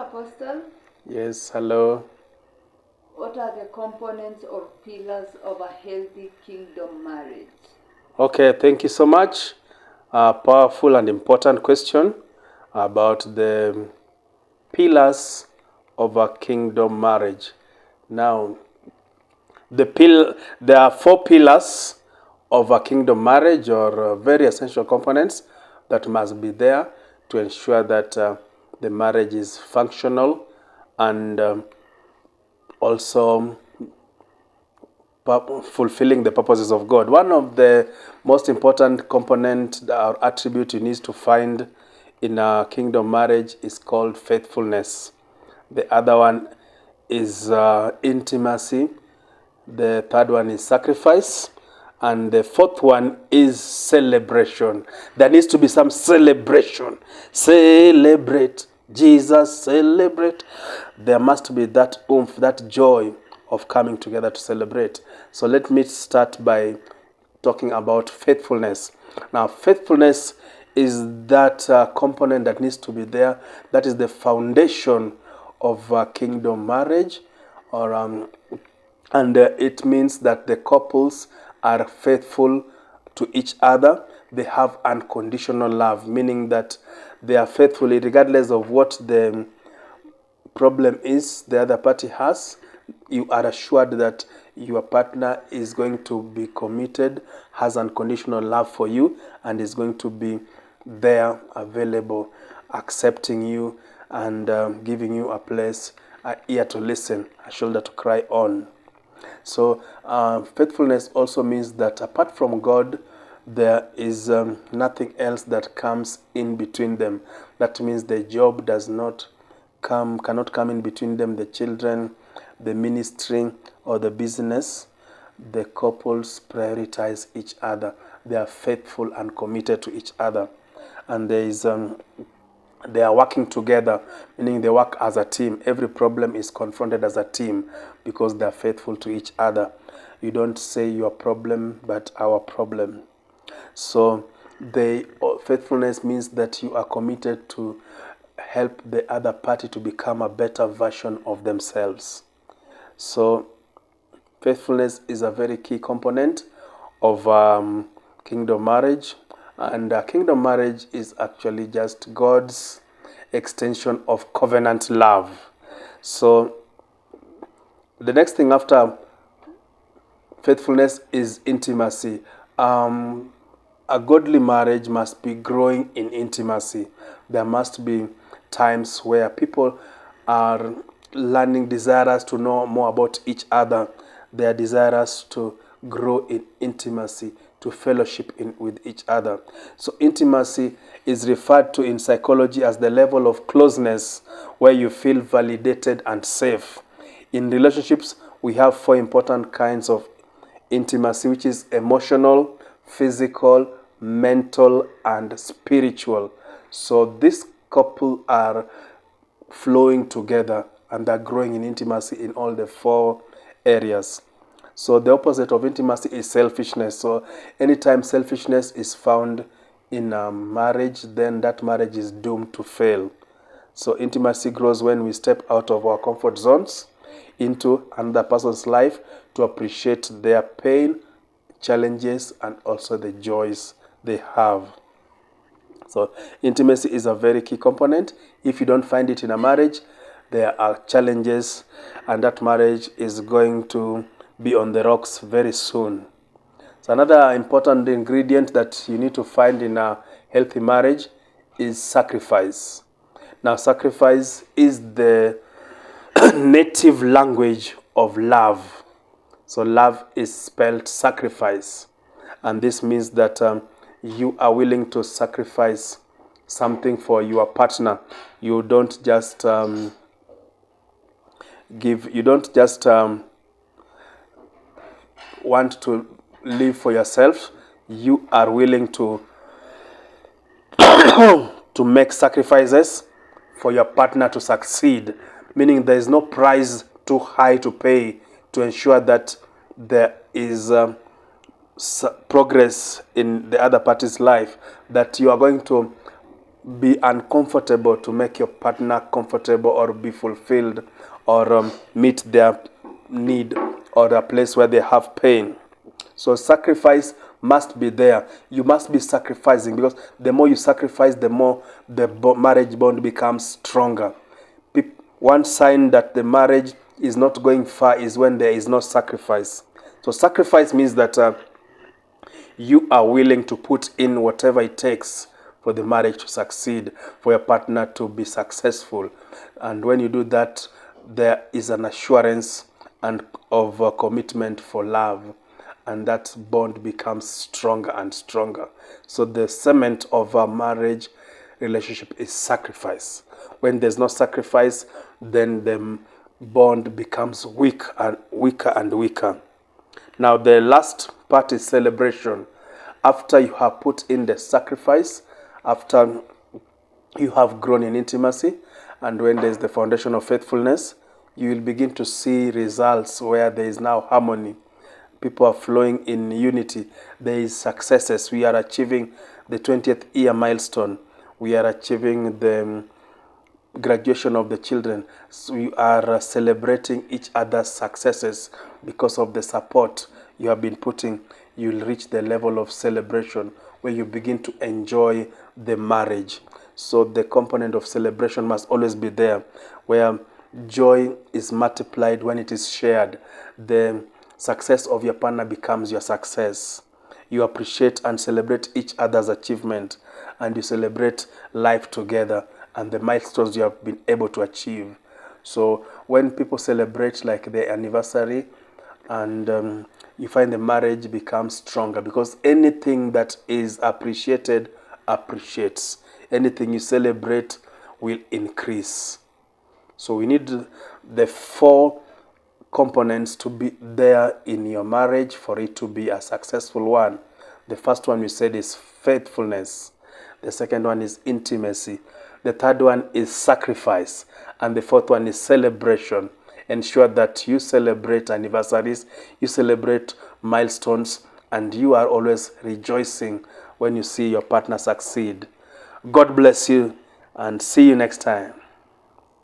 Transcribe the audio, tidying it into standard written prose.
Apostle. Yes, hello. What are the components or pillars of a healthy kingdom marriage? Okay, thank you so much. Powerful and important question about the pillars of a kingdom marriage. Now, there are four pillars of a kingdom marriage, or very essential components that must be there to ensure that the marriage is functional and also fulfilling the purposes of God. One of the most important component or attribute you need to find in a kingdom marriage is called faithfulness. The other one is intimacy. The third one is sacrifice. And the fourth one is celebration. There needs to be some celebration. Celebrate. Jesus, celebrate. There must be that oomph, that joy of coming together to celebrate. So let me start by talking about faithfulness. Now, faithfulness is that component that needs to be there. That is the foundation of kingdom marriage, or and it means that the couples are faithful to each other. They have unconditional love, meaning that they are faithful regardless of what the problem is the other party has. You are assured that your partner is going to be committed, has unconditional love for you, and is going to be there, available, accepting you, and giving you a place, an ear to listen, a shoulder to cry on. So faithfulness also means that apart from God, there is nothing else that comes in between them. That means the job cannot come in between them, the children, the ministry, or the business. The couples prioritize each other. They are faithful and committed to each other. And they are working together, meaning they work as a team. Every problem is confronted as a team because they are faithful to each other. You don't say your problem, but our problem. So faithfulness means that you are committed to help the other party to become a better version of themselves. So faithfulness is a very key component of kingdom marriage. And kingdom marriage is actually just God's extension of covenant love. So the next thing after faithfulness is intimacy. A godly marriage must be growing in intimacy. There must be times where people are desirous to know more about each other. They are desirous to grow in intimacy, to fellowship with each other. So intimacy is referred to in psychology as the level of closeness where you feel validated and safe. In relationships, we have four important kinds of intimacy, which is emotional, physical, mental, and spiritual. So this couple are flowing together and are growing in intimacy in all the four areas. So the opposite of intimacy is selfishness. So anytime selfishness is found in a marriage, then that marriage is doomed to fail. So intimacy grows when we step out of our comfort zones into another person's life to appreciate their pain, challenges, and also the joys they have. So intimacy is a very key component. If you don't find it in a marriage, there are challenges, and that marriage is going to be on the rocks very soon. So another important ingredient that you need to find in a healthy marriage is sacrifice. Now, sacrifice is the native language of love. So love is spelled sacrifice. And this means that you are willing to sacrifice something for your partner. You don't just want to live for yourself. You are willing to to make sacrifices for your partner to succeed, meaning there is no price too high to pay to ensure that there is progress in the other party's life, that you are going to be uncomfortable to make your partner comfortable or be fulfilled or meet their need or a place where they have pain. So sacrifice must be there. You must be sacrificing, because the more you sacrifice, the more the marriage bond becomes stronger. One sign that the marriage is not going far is when there is no sacrifice. So sacrifice means that you are willing to put in whatever it takes for the marriage to succeed, for your partner to be successful. And when you do that, there is an assurance and of a commitment for love, and that bond becomes stronger and stronger. So the cement of a marriage relationship is sacrifice. When there's no sacrifice, then the bond becomes weak and weaker and weaker. Now the last part is celebration. After you have put in the sacrifice, after you have grown in intimacy, and when there is the foundation of faithfulness, you will begin to see results where there is now harmony. People are flowing in unity. There is successes. We are achieving the 20th year milestone. We are achieving the graduation of the children. So we are celebrating each other's successes because of the support you have been putting. You will reach the level of celebration where you begin to enjoy the marriage. So the component of celebration must always be there, where joy is multiplied when it is shared. The success of your partner becomes your success. You appreciate and celebrate each other's achievement, and you celebrate life together and the milestones you have been able to achieve. So when people celebrate like the anniversary, and you find the marriage becomes stronger, because anything that is appreciated appreciates. Anything you celebrate will increase. So we need the 4 components to be there in your marriage for it to be a successful one. The first one we said is faithfulness. The second one is intimacy. The third one is sacrifice. And the fourth one is celebration. Ensure that you celebrate anniversaries, you celebrate milestones, and you are always rejoicing when you see your partner succeed. God bless you, and see you next time.